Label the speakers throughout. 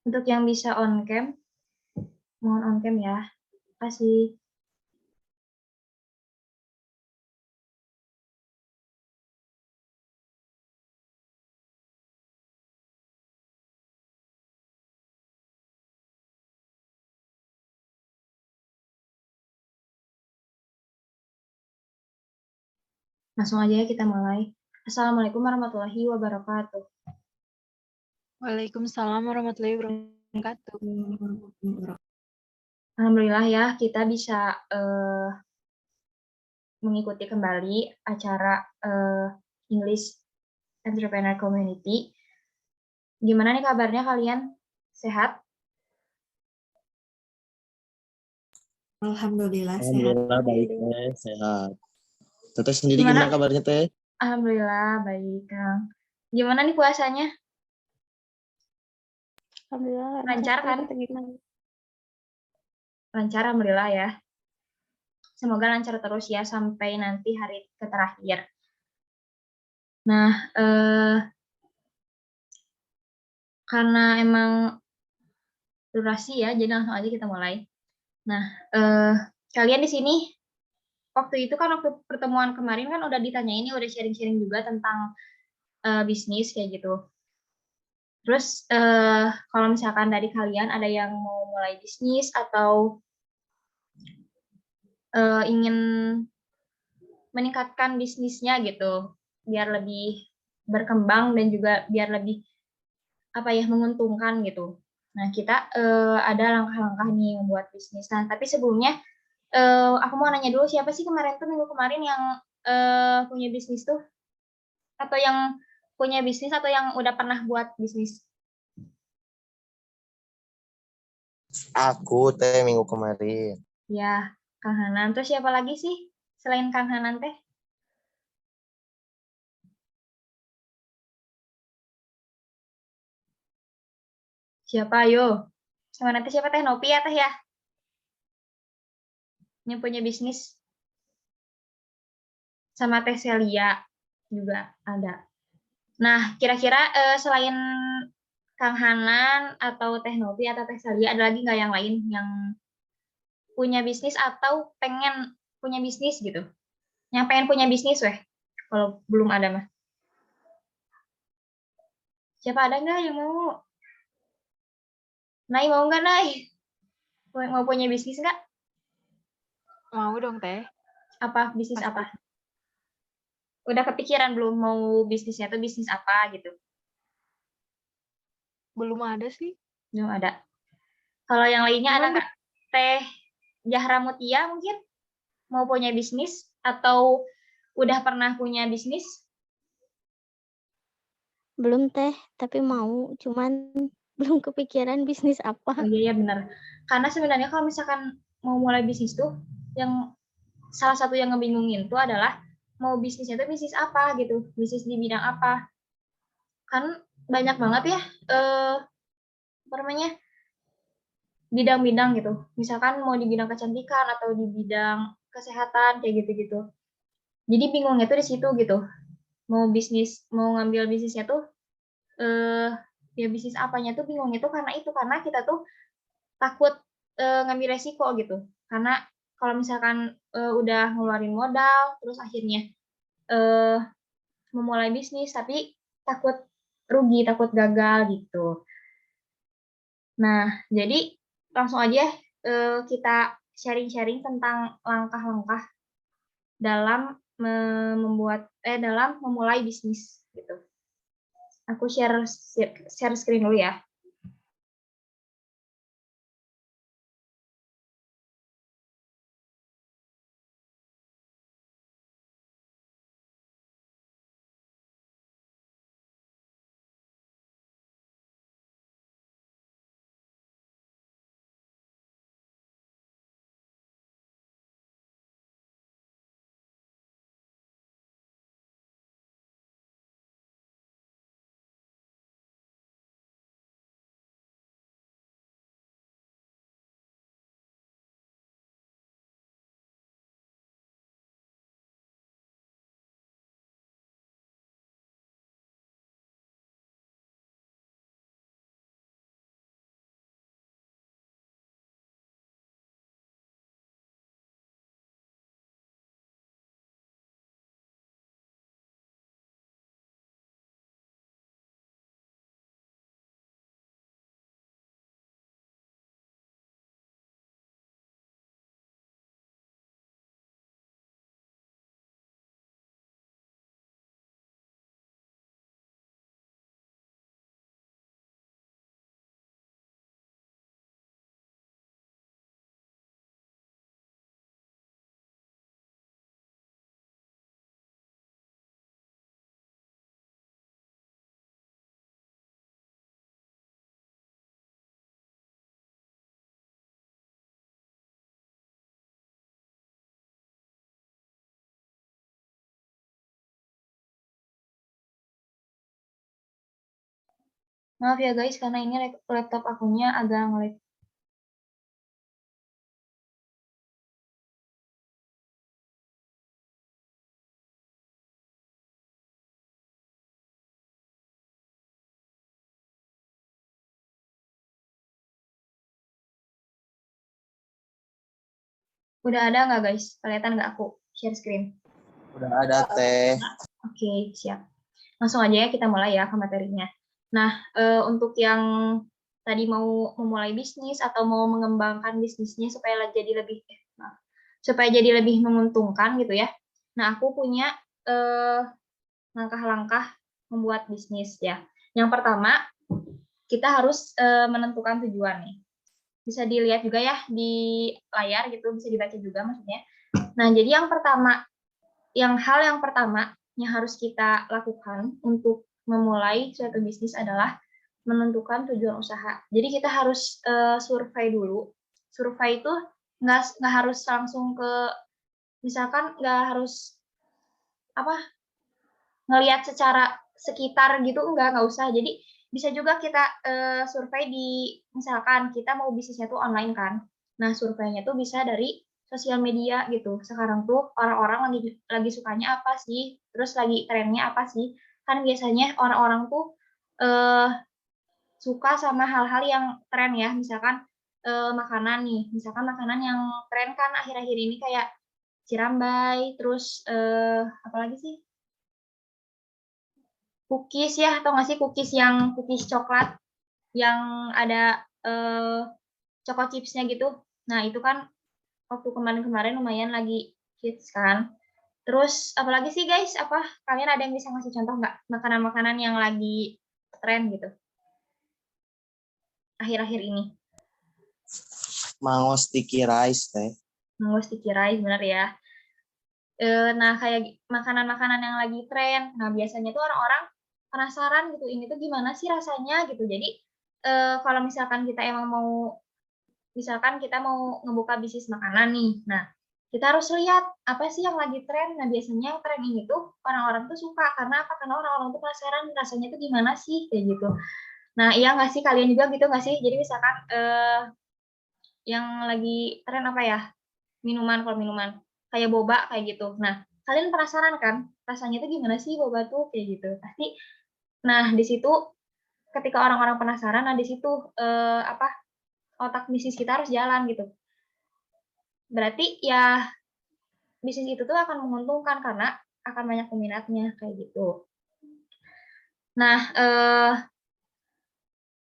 Speaker 1: Untuk yang bisa on cam, mohon on cam ya. Kasih. Langsung aja ya kita mulai. Assalamualaikum warahmatullahi wabarakatuh.
Speaker 2: Waalaikumsalam warahmatullahi wabarakatuh.
Speaker 1: Alhamdulillah ya kita bisa mengikuti kembali acara English Entrepreneur Community. Gimana nih kabarnya kalian? Sehat?
Speaker 3: Alhamdulillah sehat.
Speaker 4: Alhamdulillah baik teh, sehat. Teteh sendiri
Speaker 1: Gimana?
Speaker 4: gimana kabarnya teh?
Speaker 1: Alhamdulillah baik, Kang. Gimana nih puasanya?
Speaker 2: Alhamdulillah
Speaker 1: Lancar kan? Lancar alhamdulillah ya. Semoga lancar terus ya sampai nanti hari terakhir. Nah, karena emang durasi ya, jadi langsung aja kita mulai. Nah, kalian di sini waktu itu kan waktu pertemuan kemarin kan udah ditanya ini, udah sharing-sharing juga tentang bisnis kayak gitu. Terus kalau misalkan dari kalian ada yang mau mulai bisnis atau ingin meningkatkan bisnisnya gitu, biar lebih berkembang dan juga biar lebih menguntungkan gitu. Nah, kita ada langkah-langkah nih membuat bisnis. Nah, tapi sebelumnya aku mau nanya dulu siapa sih kemarin tuh minggu kemarin yang punya bisnis tuh? Atau yang punya bisnis atau yang udah pernah buat bisnis?
Speaker 4: Aku teh minggu kemarin.
Speaker 1: Ya, Kang Hanan. Terus siapa lagi sih selain Kang Hanan teh? Siapa yo? Sama nanti siapa teh? Nopi ya teh ya? Yang punya bisnis. Sama teh Celia juga ada. Nah, kira-kira selain Kang Hanan atau Teh Novi atau Teh Celia ada lagi nggak yang lain yang punya bisnis atau pengen punya bisnis gitu? Yang pengen punya bisnis weh? Kalau belum ada mah. Siapa ada nggak yang mau? Nai mau nggak Nai? Mau punya bisnis nggak?
Speaker 2: Mau dong teh.
Speaker 1: Apa bisnis
Speaker 2: Pasti.
Speaker 1: apa? Udah kepikiran belum mau bisnisnya tuh bisnis apa gitu?
Speaker 2: Belum ada sih.
Speaker 1: Belum ada. Kalau yang lainnya ada nggak? Teh Jahra Mutia mungkin mau punya bisnis atau udah pernah punya bisnis?
Speaker 5: Belum teh, tapi mau, cuman belum kepikiran bisnis apa.
Speaker 1: Oh iya ya benar. Karena sebenarnya kalau misalkan mau mulai bisnis tuh yang salah satu yang ngebingungin tuh adalah mau bisnisnya tuh bisnis apa gitu, bisnis di bidang apa. Kan banyak banget ya apa namanya? Bidang-bidang gitu. Misalkan mau di bidang kecantikan atau di bidang kesehatan kayak gitu-gitu. Jadi bingungnya tuh di situ gitu. Mau bisnis, mau ngambil bisnisnya tuh ya bisnis apanya tuh bingungnya tuh karena itu karena kita tuh takut ngambil resiko gitu. Karena kalau misalkan udah ngeluarin modal, terus akhirnya eh, memulai bisnis, tapi takut rugi, takut gagal gitu. Nah, jadi langsung aja kita sharing-sharing tentang langkah-langkah dalam dalam memulai bisnis gitu. Aku share screen dulu ya. Maaf ya guys, karena ini laptop akunya agak nge-lag. Udah ada nggak guys? Kelihatan nggak aku share screen?
Speaker 4: Udah ada Teh.
Speaker 1: Oke, siap. Langsung aja ya kita mulai ya ke materinya. Nah, untuk yang tadi mau memulai bisnis atau mau mengembangkan bisnisnya supaya jadi lebih menguntungkan gitu ya. Nah, aku punya langkah-langkah membuat bisnis ya. Yang pertama, kita harus menentukan tujuan nih. Bisa dilihat juga ya di layar gitu, bisa dibaca juga maksudnya. Nah, jadi hal yang pertama yang harus kita lakukan untuk memulai suatu bisnis adalah menentukan tujuan usaha. Jadi kita harus survei dulu. Survei itu nggak harus langsung ke, misalkan nggak harus ngelihat secara sekitar gitu, nggak usah. Jadi bisa juga kita survei di, misalkan kita mau bisnisnya tuh online kan. Nah, surveinya tuh bisa dari sosial media gitu. Sekarang tuh orang-orang lagi sukanya apa sih? Terus lagi trennya apa sih? Kan biasanya orang-orang tuh suka sama hal-hal yang tren ya. Misalkan makanan nih. Misalkan makanan yang tren kan akhir-akhir ini kayak Cirambai, terus apalagi sih? Cookies ya, atau nggak sih cookies coklat yang ada choco chipsnya gitu. Nah, itu kan waktu kemarin-kemarin lumayan lagi hits kan. Terus apalagi sih guys, kalian ada yang bisa ngasih contoh nggak makanan-makanan yang lagi tren gitu akhir-akhir ini?
Speaker 4: Mango sticky rice Teh.
Speaker 1: Mango sticky rice, bener ya. Nah, kayak makanan-makanan yang lagi tren. Nah, biasanya tuh orang-orang penasaran gitu, ini tuh gimana sih rasanya gitu. Jadi, kalau misalkan kita emang misalkan kita mau ngebuka bisnis makanan nih. Nah, kita harus lihat apa sih yang lagi tren. Nah, biasanya yang tren ini tuh orang-orang tuh suka. Karena apa? Karena orang-orang tuh penasaran rasanya tuh gimana sih, kayak gitu. Nah, iya nggak sih? Kalian juga gitu nggak sih? Jadi misalkan yang lagi tren apa ya? Kalau minuman kayak boba kayak gitu. Nah, kalian penasaran kan rasanya tuh gimana sih boba tuh kayak gitu. Pasti. Nah, di situ ketika orang-orang penasaran, nah di situ otak bisnis kita harus jalan gitu. Berarti ya bisnis itu tuh akan menguntungkan karena akan banyak peminatnya kayak gitu. Nah,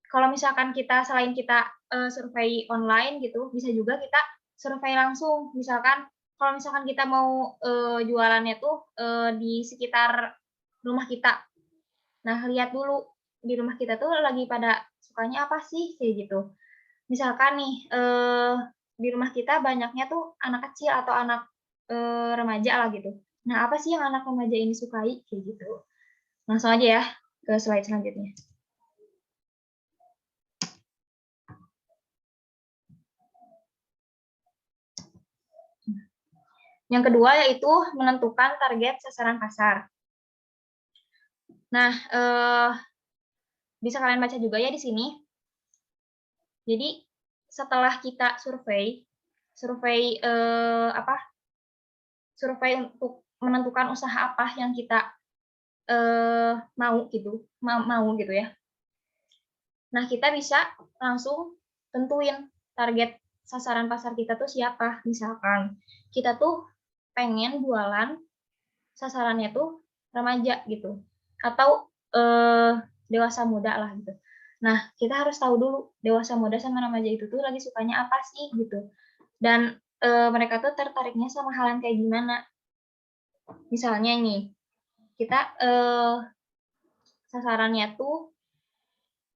Speaker 1: kalau misalkan selain kita survei online gitu, bisa juga kita survei langsung. Misalkan kalau misalkan kita mau jualannya tuh di sekitar rumah kita. Nah, lihat dulu di rumah kita tuh lagi pada sukanya apa sih kayak gitu. Misalkan nih di rumah kita banyaknya tuh anak kecil atau anak remaja lah gitu. Nah, apa sih yang anak remaja ini sukai kayak gitu. Langsung aja ya ke slide selanjutnya. Yang kedua yaitu menentukan target sasaran pasar. Nah, bisa kalian baca juga ya di sini. Jadi setelah kita survei untuk menentukan usaha apa yang kita mau gitu ya. Nah, kita bisa langsung tentuin target sasaran pasar kita tuh siapa. Misalkan kita tuh pengen jualan sasarannya tuh remaja gitu atau dewasa muda lah gitu. Nah, kita harus tahu dulu dewasa muda sama remaja itu tuh lagi sukanya apa sih gitu. Dan mereka tuh tertariknya sama hal yang kayak gimana. Misalnya nih, kita sasarannya tuh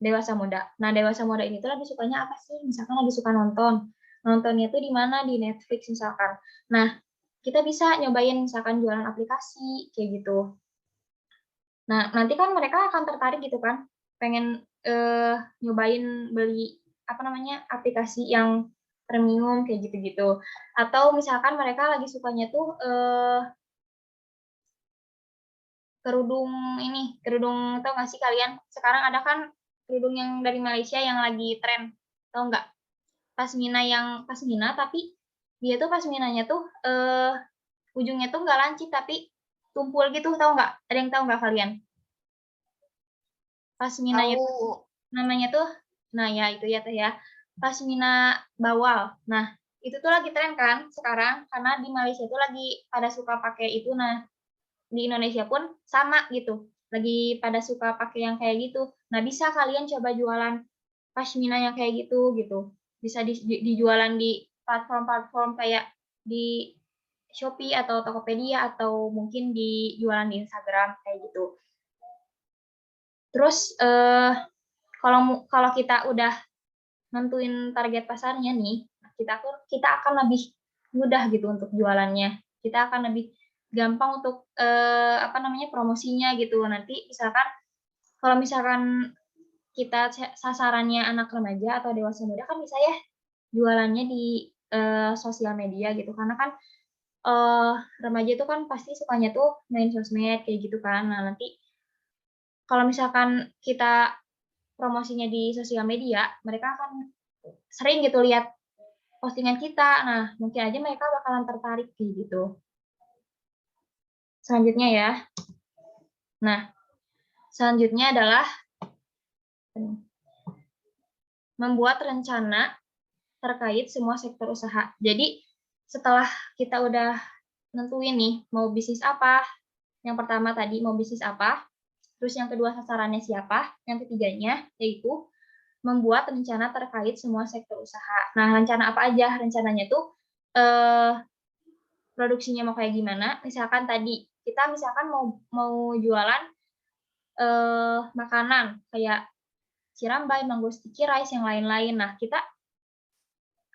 Speaker 1: dewasa muda. Nah, dewasa muda ini tuh lagi sukanya apa sih? Misalkan lagi suka nonton. Nontonnya tuh di mana? Di Netflix misalkan. Nah, kita bisa nyobain misalkan jualan aplikasi kayak gitu. Nah, nanti kan mereka akan tertarik gitu kan, pengen nyobain beli aplikasi yang premium kayak gitu-gitu. Atau misalkan mereka lagi sukanya tuh kerudung tau nggak sih kalian? Sekarang ada kan kerudung yang dari Malaysia yang lagi tren, tahu nggak? Pasmina tapi dia tuh pasminanya tuh ujungnya tuh nggak lancip tapi tumpul gitu, tahu nggak? Ada yang tahu nggak kalian? Pasminanya tuh
Speaker 2: Tahu.
Speaker 1: namanya tuh, nah ya itu ya teh ya, pasmina bawal. Nah itu tuh lagi tren kan sekarang karena di Malaysia tuh lagi pada suka pakai itu. Nah di Indonesia pun sama gitu, lagi pada suka pakai yang kayak gitu. Nah bisa kalian coba jualan pasmina yang kayak gitu gitu. Bisa dijualan di platform-platform kayak di Shopee atau Tokopedia atau mungkin dijualan di Instagram kayak gitu. Terus kalau kita udah nentuin target pasarnya nih, kita akan lebih mudah gitu untuk jualannya. Kita akan lebih gampang untuk promosinya gitu. Nanti misalkan kalau misalkan kita sasarannya anak remaja atau dewasa muda kan bisa ya jualannya di sosial media gitu. Karena kan remaja itu kan pasti sukanya tuh main sosmed kayak gitu kan. Nah, nanti kalau misalkan kita promosinya di sosial media, mereka akan sering gitu lihat postingan kita. Nah, mungkin aja mereka bakalan tertarik kayak gitu. Selanjutnya ya. Nah, selanjutnya adalah membuat rencana terkait semua sektor usaha. Jadi, setelah kita udah nentuin nih mau bisnis apa, yang pertama tadi mau bisnis apa, terus yang kedua sasarannya siapa, yang ketiganya yaitu membuat rencana terkait semua sektor usaha. Nah, rencana apa aja? Rencananya tuh produksinya mau kayak gimana? Misalkan tadi kita misalkan mau jualan makanan kayak cirambai, mango sticky rice, yang lain-lain. Nah, kita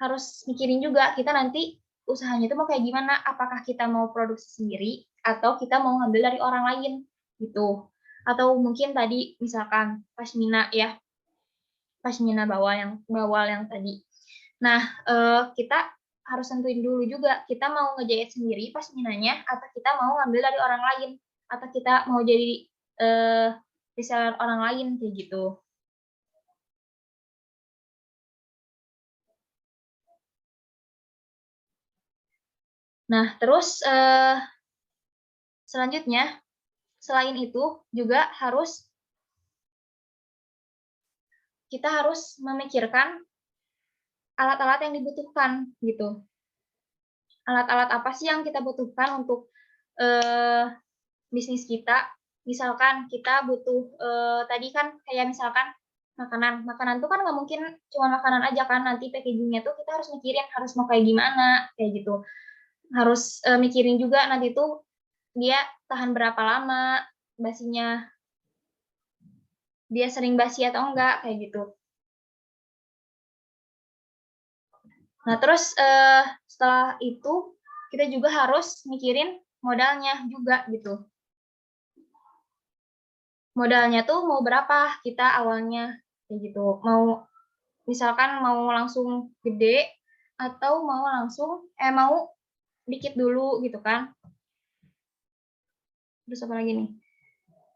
Speaker 1: harus mikirin juga kita nanti usahanya itu mau kayak gimana? Apakah kita mau produksi sendiri atau kita mau ngambil dari orang lain gitu? Atau mungkin tadi misalkan pasmina ya, pasmina bawal yang tadi. Nah, kita harus tentuin dulu juga kita mau ngejahit sendiri pasminanya atau kita mau ngambil dari orang lain atau kita mau jadi reseller orang lain kayak gitu. Nah, terus selanjutnya selain itu juga kita harus memikirkan alat-alat yang dibutuhkan gitu. Alat-alat apa sih yang kita butuhkan untuk bisnis kita? Misalkan kita butuh tadi kan kayak misalkan makanan tuh kan nggak mungkin cuma makanan aja kan, nanti packagingnya tuh kita harus mikirin harus mau kayak gimana kayak gitu. Harus mikirin juga nanti tuh dia tahan berapa lama basinya, dia sering basi atau enggak kayak gitu. Nah, terus setelah itu kita juga harus mikirin modalnya juga gitu. Modalnya tuh mau berapa kita awalnya kayak gitu. Misalkan mau langsung gede atau mau dikit dulu gitu kan. Terus apa lagi nih?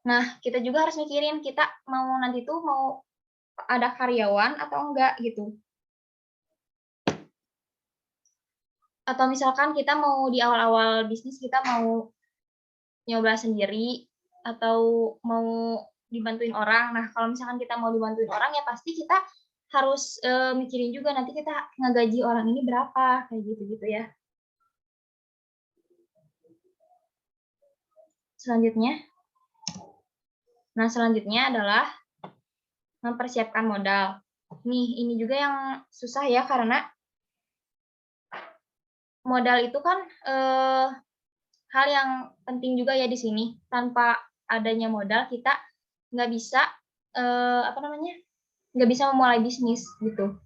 Speaker 1: Nah, kita juga harus mikirin kita mau nanti tuh mau ada karyawan atau enggak gitu. Atau misalkan kita mau di awal-awal bisnis kita mau nyoba sendiri atau mau dibantuin orang. Nah, kalau misalkan kita mau dibantuin orang ya pasti kita harus mikirin juga nanti kita ngegaji orang ini berapa kayak gitu-gitu ya. Selanjutnya adalah mempersiapkan modal. Nih, ini juga yang susah ya karena modal itu kan hal yang penting juga ya di sini. Tanpa adanya modal kita nggak bisa nggak bisa memulai bisnis gitu.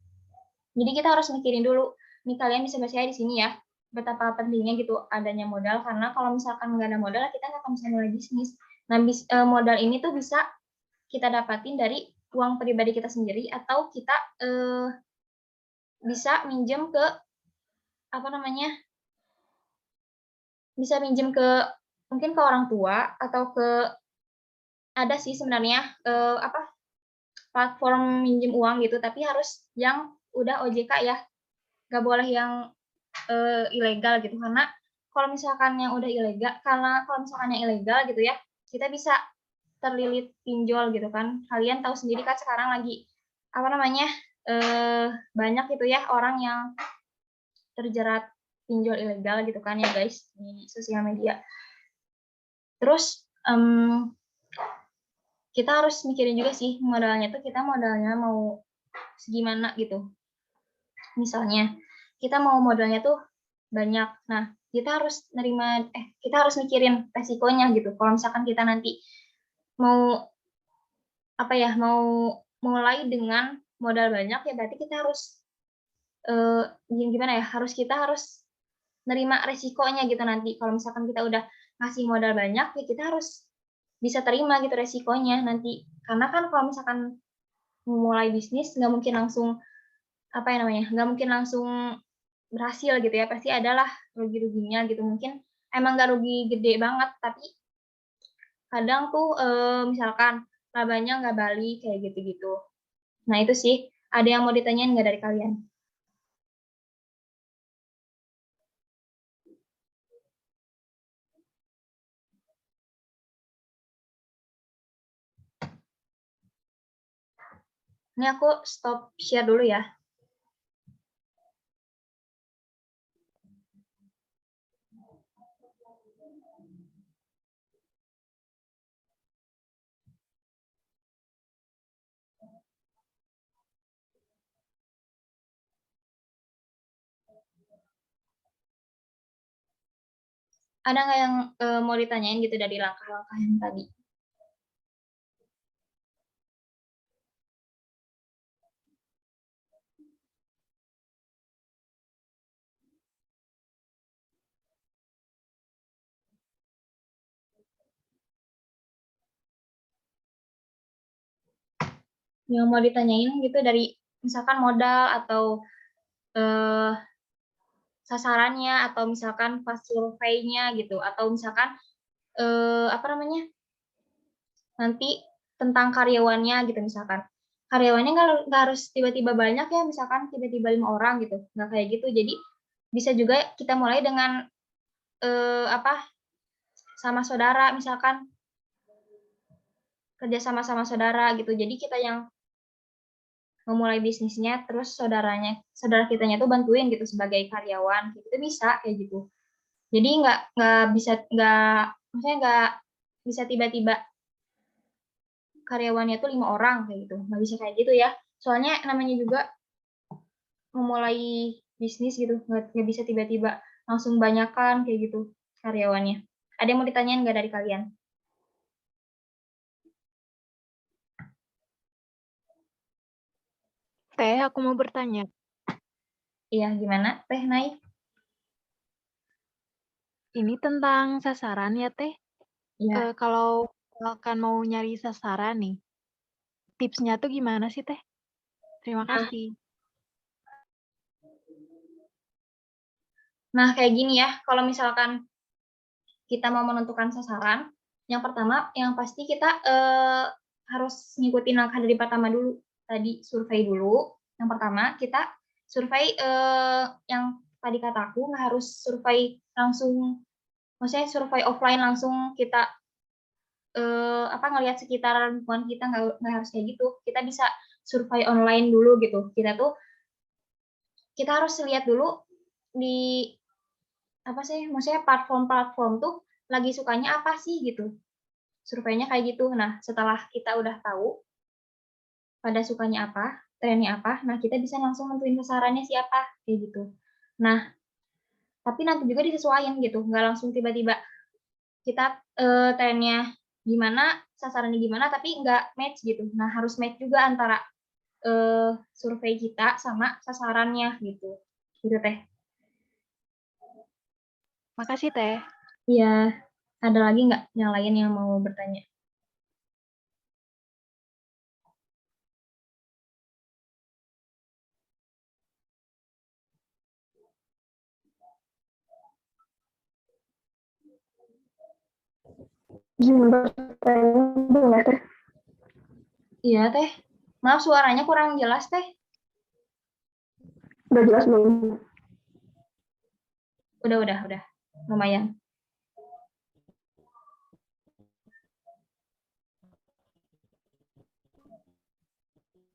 Speaker 1: Jadi kita harus mikirin dulu. Nih kalian bisa baca di sini ya betapa pentingnya gitu adanya modal, karena kalau misalkan nggak ada modal kita nggak akan bisa mulai bisnis. Nah, modal ini tuh bisa kita dapatin dari uang pribadi kita sendiri atau kita bisa minjem ke bisa minjem ke mungkin ke orang tua atau ke ada sih sebenarnya platform minjem uang gitu, tapi harus yang udah OJK ya, nggak boleh yang ilegal gitu, karena kalau misalkan yang udah ilegal, kalau misalkan yang ilegal gitu ya, kita bisa terlilit pinjol gitu kan. Kalian tahu sendiri kan sekarang lagi apa namanya banyak gitu ya orang yang terjerat pinjol ilegal gitu kan ya guys di sosial media. Terus kita harus mikirin juga sih modalnya tuh kita modalnya mau segimana gitu. Misalnya kita mau modalnya tuh banyak. Nah, kita harus kita harus mikirin resikonya gitu. Kalau misalkan kita nanti mau apa ya, mau mulai dengan modal banyak ya berarti kita harus gimana ya? Kita harus nerima resikonya gitu nanti. Kalau misalkan kita udah ngasih modal banyak ya kita harus bisa terima gitu resikonya nanti. Karena kan kalau misalkan memulai bisnis nggak mungkin langsung apa ya namanya, nggak mungkin langsung berhasil gitu ya, pasti adalah rugi-ruginya gitu. Mungkin emang nggak rugi gede banget, tapi kadang tuh misalkan labanya nggak balik kayak gitu-gitu. Nah itu sih, ada yang mau ditanyain nggak dari kalian? Ini aku stop share dulu ya. Ada nggak yang mau ditanyain gitu dari langkah-langkah yang tadi? Yang mau ditanyain gitu dari misalkan modal atau sasarannya atau misalkan pas surveinya gitu atau misalkan apa namanya nanti tentang karyawannya gitu misalkan karyawannya nggak harus tiba-tiba banyak ya misalkan tiba-tiba 5 orang gitu nggak kayak gitu jadi bisa juga kita mulai dengan apa sama saudara misalkan kerja sama saudara gitu jadi kita yang memulai bisnisnya terus saudara kitanya tuh bantuin gitu sebagai karyawan gitu bisa kayak gitu jadi nggak maksudnya nggak bisa tiba-tiba karyawannya tuh 5 orang kayak gitu nggak bisa kayak gitu ya soalnya namanya juga memulai bisnis gitu nggak bisa tiba-tiba langsung banyakan kayak gitu karyawannya ada yang mau ditanyain nggak dari kalian?
Speaker 2: Teh, aku mau bertanya.
Speaker 1: Iya gimana Teh Nai?
Speaker 2: Ini tentang sasaran ya, Teh.
Speaker 1: Iya.
Speaker 2: Kalau misalkan mau nyari sasaran nih, tipsnya tuh gimana sih, Teh? Terima kasih.
Speaker 1: Nah kayak gini ya kalau misalkan kita mau menentukan sasaran yang pertama yang pasti kita harus ngikutin langkah dari pertama dulu tadi survei dulu yang pertama kita survei yang tadi kataku nggak harus survei langsung maksudnya survei offline langsung kita apa ngelihat sekitar lingkungan kita nggak harus kayak gitu kita bisa survei online dulu gitu kita harus lihat dulu di apa sih maksudnya platform-platform tuh lagi sukanya apa sih gitu surveinya kayak gitu nah setelah kita udah tahu pada sukanya apa trennya apa nah kita bisa langsung nentuin sasarannya siapa kayak gitu nah tapi nanti juga disesuaikan gitu nggak langsung tiba-tiba kita trennya gimana sasarannya gimana tapi nggak match gitu nah harus match juga antara survei kita sama sasarannya gitu gitu Teh.
Speaker 2: Makasih, Teh.
Speaker 1: Iya ada lagi nggak yang lain yang mau bertanya?
Speaker 3: Izin bertanya boleh Teh?
Speaker 1: Iya Teh Maaf suaranya kurang jelas Teh.
Speaker 3: Udah jelas belum?
Speaker 1: Udah. Lumayan.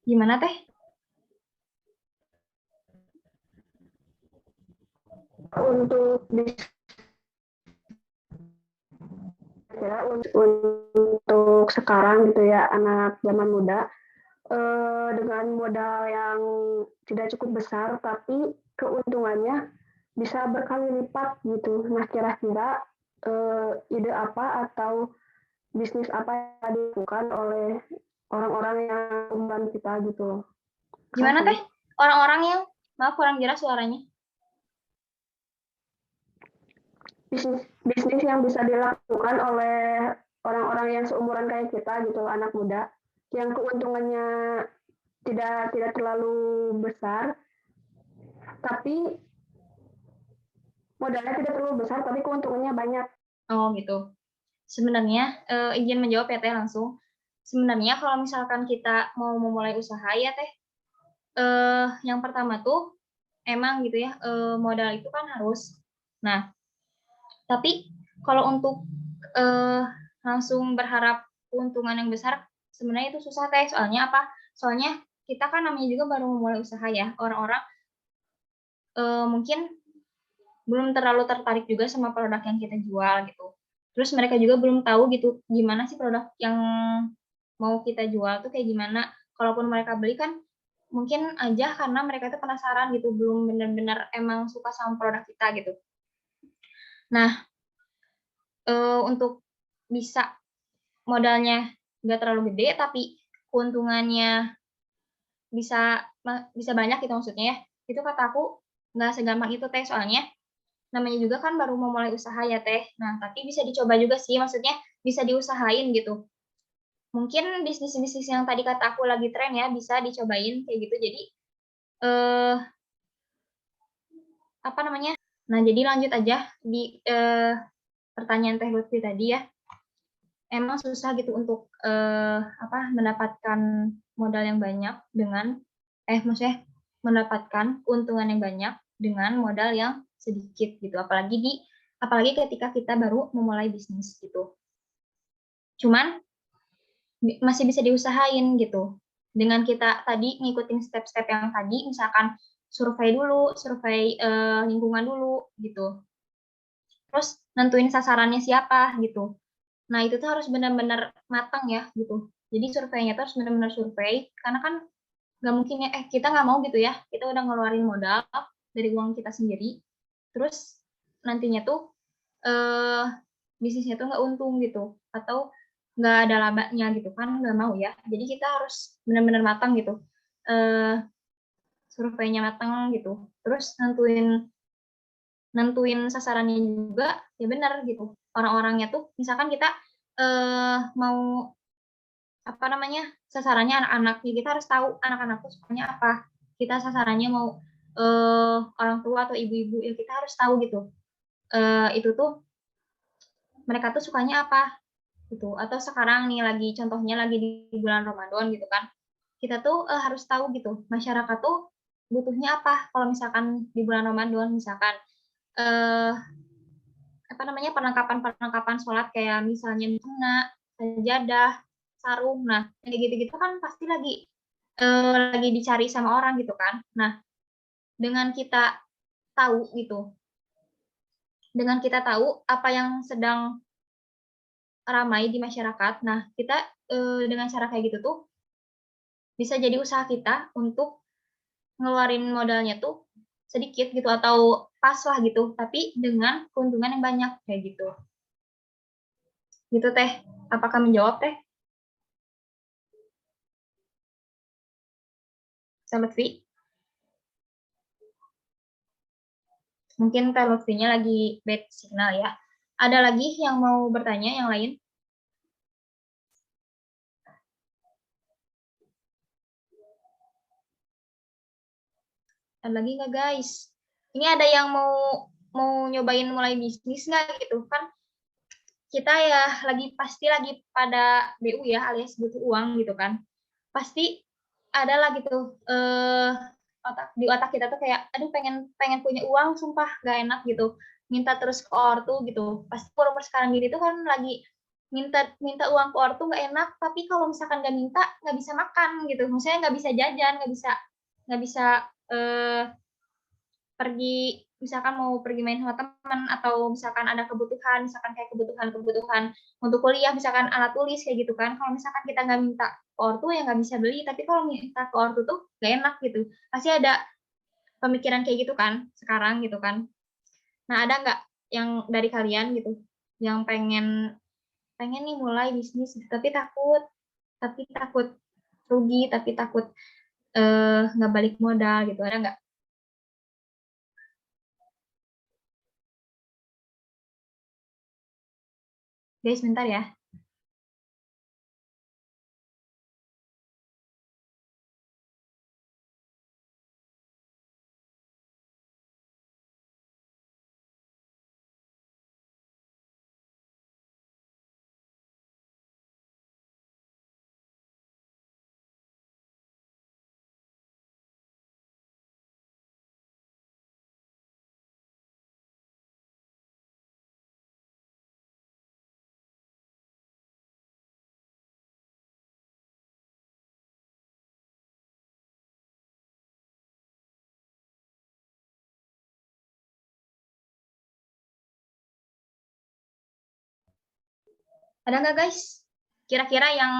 Speaker 1: Gimana Teh?
Speaker 3: Untuk untuk sekarang gitu ya, anak zaman muda dengan modal yang tidak cukup besar tapi keuntungannya bisa berkali lipat gitu. Nah, kira-kira ide apa atau bisnis apa yang dilakukan oleh orang-orang yang membantu kita gitu?
Speaker 1: Gimana Teh? Orang-orang yang, maaf kurang jelas suaranya.
Speaker 3: Bisnis yang bisa dilakukan oleh orang-orang yang seumuran kayak kita gitu, anak muda, yang keuntungannya tidak terlalu besar, tapi modalnya tidak terlalu besar, tapi keuntungannya banyak.
Speaker 1: Oh gitu. Sebenarnya izin menjawab ya Teh langsung. Sebenarnya kalau misalkan kita mau memulai usaha ya Teh, yang pertama tuh emang gitu ya, modal itu kan harus. Nah, tapi kalau untuk langsung berharap keuntungan yang besar, sebenarnya itu susah Teh. Soalnya apa? Soalnya kita kan namanya juga baru memulai usaha ya. Orang-orang mungkin belum terlalu tertarik juga sama produk yang kita jual gitu. Terus mereka juga belum tahu gitu gimana sih produk yang mau kita jual tuh kayak gimana. Kalaupun mereka beli kan mungkin aja karena mereka tuh penasaran gitu, belum benar-benar emang suka sama produk kita gitu. Nah, untuk bisa modalnya nggak terlalu gede tapi keuntungannya bisa banyak gitu maksudnya ya. Itu kata aku nggak segampang itu Teh, soalnya namanya juga kan baru memulai usaha ya Teh. Nah, tapi bisa dicoba juga sih, maksudnya bisa diusahain gitu. Mungkin bisnis-bisnis yang tadi kata aku lagi tren ya, bisa dicobain kayak gitu. Jadi apa namanya? Nah, jadi lanjut aja di pertanyaan Teh Lutfi tadi ya. Emang susah gitu untuk mendapatkan modal yang banyak dengan maksudnya mendapatkan keuntungan yang banyak dengan modal yang sedikit gitu. Apalagi ketika kita baru memulai bisnis gitu. Cuman masih bisa diusahain gitu. Dengan kita tadi ngikutin step-step yang tadi, misalkan survei lingkungan dulu gitu. Terus nentuin sasarannya siapa gitu. Nah, itu tuh harus benar-benar matang ya gitu. Jadi surveinya tuh harus benar-benar survei, karena kan nggak mungkin ya, kita nggak mau gitu ya, kita udah ngeluarin modal dari uang kita sendiri, terus nantinya tuh bisnisnya tuh nggak untung gitu, atau nggak ada labanya gitu kan, nggak mau ya. Jadi kita harus benar-benar matang gitu, surveinya matang gitu, terus nentuin sasarannya juga ya benar gitu. Orang-orangnya tuh misalkan kita mau sasarannya anak-anak, ya kita harus tahu anak-anak tuh sukanya apa. Kita sasarannya mau orang tua atau ibu-ibu, ya kita harus tahu gitu. Itu tuh mereka tuh sukanya apa gitu. Atau sekarang nih contohnya lagi di bulan Ramadan gitu kan. Kita tuh harus tahu gitu, masyarakat tuh butuhnya apa kalau misalkan di bulan Ramadan, misalkan perlengkapan sholat kayak misalnya mukena, sajadah, sarung. Nah, kayak gitu-gitu kan pasti lagi dicari sama orang gitu kan. Nah, dengan kita tahu gitu, dengan kita tahu apa yang sedang ramai di masyarakat, nah kita dengan cara kayak gitu tuh bisa jadi usaha kita untuk ngeluarin modalnya tuh sedikit gitu atau pas lah gitu, tapi dengan keuntungan yang banyak kayak gitu. Gitu Teh. Apakah menjawab Teh? Teh Lutfi? Mungkin Teh Lutfinya lagi bad signal ya. Ada lagi yang mau bertanya yang lain? Ada lagi nggak guys? Ini ada yang mau nyobain mulai bisnis nggak gitu kan? Kita ya pasti lagi pada BU ya, alias butuh uang gitu kan. Pasti ada lah gitu di otak kita tuh kayak aduh pengen punya uang, sumpah gak enak gitu, minta terus ke ortu gitu. Pasti umur sekarang gini tuh kan lagi minta uang ke ortu nggak enak, tapi kalau misalkan nggak minta nggak bisa makan gitu, maksudnya nggak bisa jajan, nggak bisa pergi, misalkan mau pergi main sama teman, atau misalkan ada kebutuhan, misalkan kayak kebutuhan untuk kuliah, misalkan alat tulis kayak gitu kan. Kalau misalkan kita nggak minta ke ortu ya nggak bisa beli, tapi kalau minta ke ortu tuh nggak enak gitu. Pasti ada pemikiran kayak gitu kan sekarang gitu kan. Nah, ada nggak yang dari kalian gitu yang pengen nih mulai bisnis tapi takut rugi, tapi takut nggak balik modal gitu, ada nggak? Guys, bentar ya. Ada nggak guys? Kira-kira yang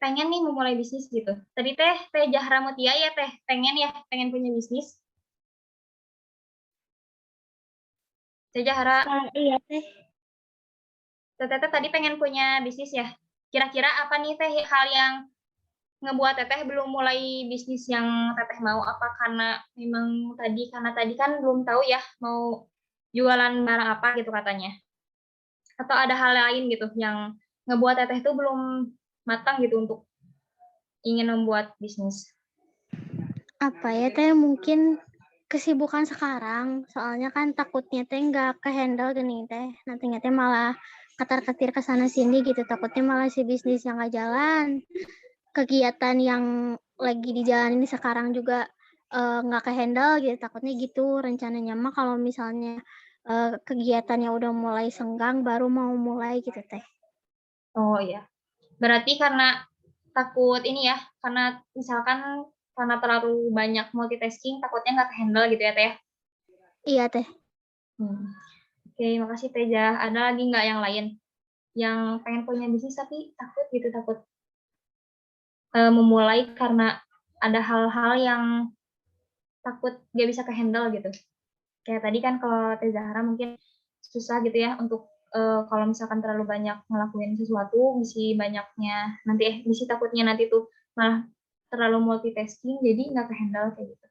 Speaker 1: pengen nih memulai bisnis gitu. Tadi Teh Zahra Mutia ya pengen punya bisnis. Teh Zahra,
Speaker 5: Iya teh.
Speaker 1: Teteh tadi pengen punya bisnis ya. Kira-kira apa nih Teh hal yang ngebuat Teteh belum mulai bisnis yang Teteh mau? Apa karena memang karena tadi kan belum tahu ya mau jualan barang apa gitu katanya. Atau ada hal lain gitu yang ngebuat Teteh tuh belum matang gitu untuk ingin membuat bisnis.
Speaker 5: Apa ya teh, mungkin kesibukan sekarang, soalnya kan takutnya teh nggak ke-handle gini teh, nantinya teh malah ketar-ketir ke sana sini gitu, takutnya malah si bisnis yang nggak jalan, kegiatan yang lagi dijalanin sekarang juga nggak ke-handle gitu, takutnya gitu rencananya mah kalau misalnya kegiatannya udah mulai senggang baru mau mulai gitu teh.
Speaker 1: Oh iya. Berarti karena takut ini ya, karena misalkan karena terlalu banyak multitasking, takutnya nggak handle gitu ya, Teh?
Speaker 5: Iya teh.
Speaker 1: Oke, makasih Teja. Ada lagi nggak yang lain? Yang pengen punya bisnis tapi takut memulai karena ada hal-hal yang takut nggak bisa ke-handle gitu. Kayak tadi kan kalau Teh Zahra mungkin susah gitu ya untuk kalau misalkan terlalu banyak ngelakuin sesuatu, misi takutnya nanti tuh malah terlalu multitasking, jadi nggak ke-handle kayak gitu.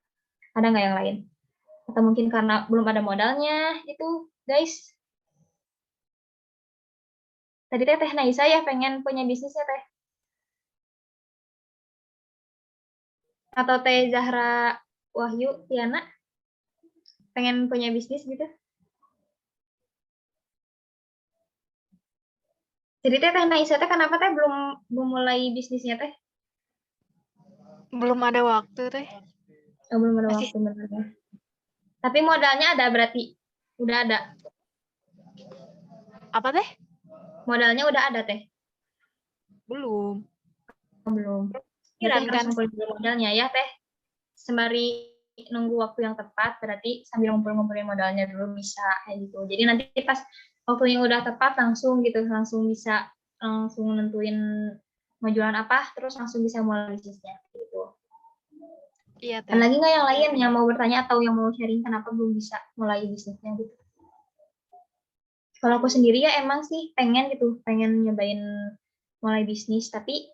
Speaker 1: Ada nggak yang lain? Atau mungkin karena belum ada modalnya itu, guys. Tadi Teh Naisa ya pengen punya bisnis ya Teh? Atau Teh Zahra Wahyu Tiana pengen punya bisnis gitu? Jadi Teh Naisa Teh kenapa Teh belum mulai bisnisnya Teh?
Speaker 2: Belum ada waktu teh.
Speaker 1: Oh, belum ada
Speaker 2: Masih
Speaker 1: waktu benernya. Tapi modalnya ada berarti? Udah ada?
Speaker 2: apa teh?
Speaker 1: Modalnya udah ada Teh?
Speaker 2: Belum.
Speaker 1: Oh, belum. Berarti
Speaker 2: Pikiran
Speaker 1: harus
Speaker 2: kan.
Speaker 1: ngumpulin modalnya ya Teh? Sembari nunggu waktu yang tepat, berarti sambil ngumpulin modalnya dulu bisa kayak gitu. Jadi nanti pas waktunya udah tepat langsung bisa langsung nentuin mau jualan apa, terus langsung bisa mulai bisnisnya gitu.
Speaker 2: Iya teh.
Speaker 1: Dan lagi nggak yang lain yang mau bertanya atau yang mau sharing kenapa belum bisa mulai bisnisnya gitu? Kalau aku sendiri ya emang sih pengen nyobain mulai bisnis, tapi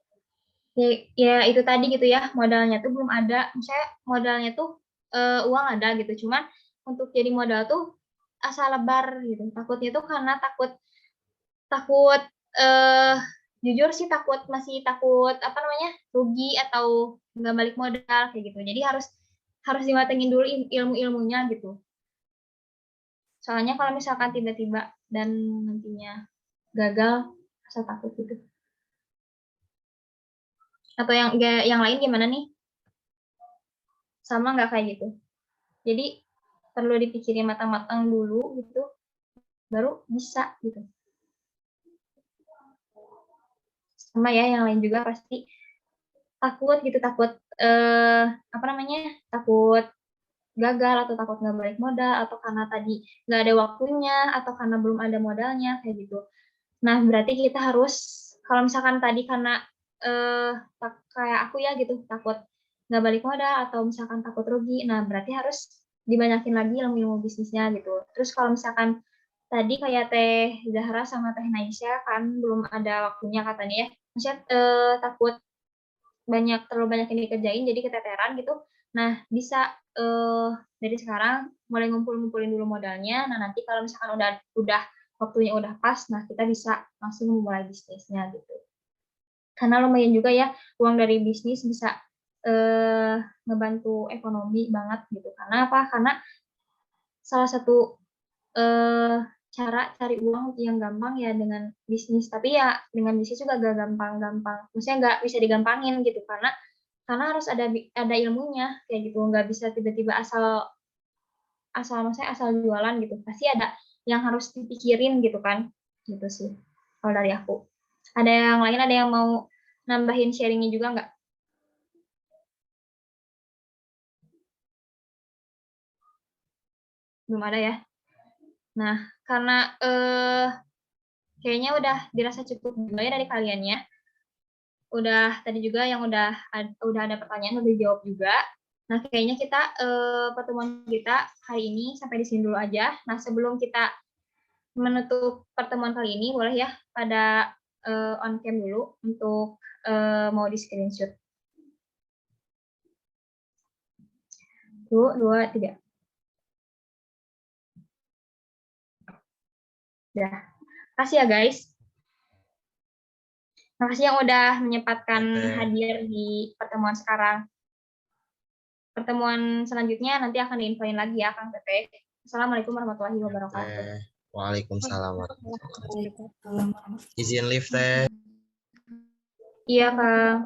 Speaker 1: ya itu tadi gitu ya, modalnya tuh belum ada. Misalnya modalnya tuh uang ada gitu, cuman untuk jadi modal tuh asal lebar gitu. Takutnya tuh karena takut jujur sih masih takut apa namanya rugi atau nggak balik modal kayak gitu. Jadi harus dimatengin dulu ilmu-ilmunya gitu. Soalnya kalau misalkan tiba-tiba dan nantinya gagal, rasa takut gitu. Atau yang lain gimana nih? Sama nggak kayak gitu? Jadi perlu dipikirin matang-matang dulu gitu, baru bisa gitu. Sama ya, yang lain juga pasti takut gitu, takut takut gagal atau takut nggak balik modal, atau karena tadi nggak ada waktunya, atau karena belum ada modalnya kayak gitu. Nah, berarti kita harus, kalau misalkan tadi karena kayak aku ya gitu, takut nggak balik modal atau misalkan takut rugi, nah berarti harus dibanyakin lagi ilmu bisnisnya gitu. Terus kalau misalkan tadi kayak Teh Zahra sama Teh Naisha kan belum ada waktunya katanya ya, maksudnya takut terlalu banyak yang dikerjain jadi keteteran gitu. Nah, bisa dari sekarang mulai ngumpulin dulu modalnya. Nah, nanti kalau misalkan udah waktunya udah pas, nah kita bisa langsung memulai bisnisnya gitu. Karena lumayan juga ya uang dari bisnis bisa ngebantu ekonomi banget gitu. Karena apa? Karena salah satu cara cari uang yang gampang ya dengan bisnis. Tapi ya dengan bisnis juga gak gampang-gampang. Maksudnya nggak bisa digampangin gitu karena harus ada ilmunya kayak gitu. Nggak bisa tiba-tiba maksudnya asal jualan gitu. Pasti ada yang harus dipikirin gitu kan. Gitu sih kalau dari aku. Ada yang lain, ada yang mau nambahin sharingnya juga nggak? Belum ada ya. Nah, karena kayaknya udah dirasa cukup juga ya dari kaliannya. Udah tadi juga yang udah ada pertanyaan udah dijawab juga. Nah, kayaknya kita pertemuan kita hari ini sampai di sini dulu aja. Nah, sebelum kita menutup pertemuan kali ini, boleh ya pada on cam dulu untuk mau di screenshot. 1, 2, 3. Udah. Kasih ya guys. Makasih yang udah menyempatkan hadir di pertemuan sekarang. Pertemuan selanjutnya nanti akan diinfoin lagi ya, Kang Tete. Assalamualaikum warahmatullahi wabarakatuh.
Speaker 4: Waalaikumsalam warahmatullahi wabarakatuh. Izin live, Teh.
Speaker 1: Iya, Kang.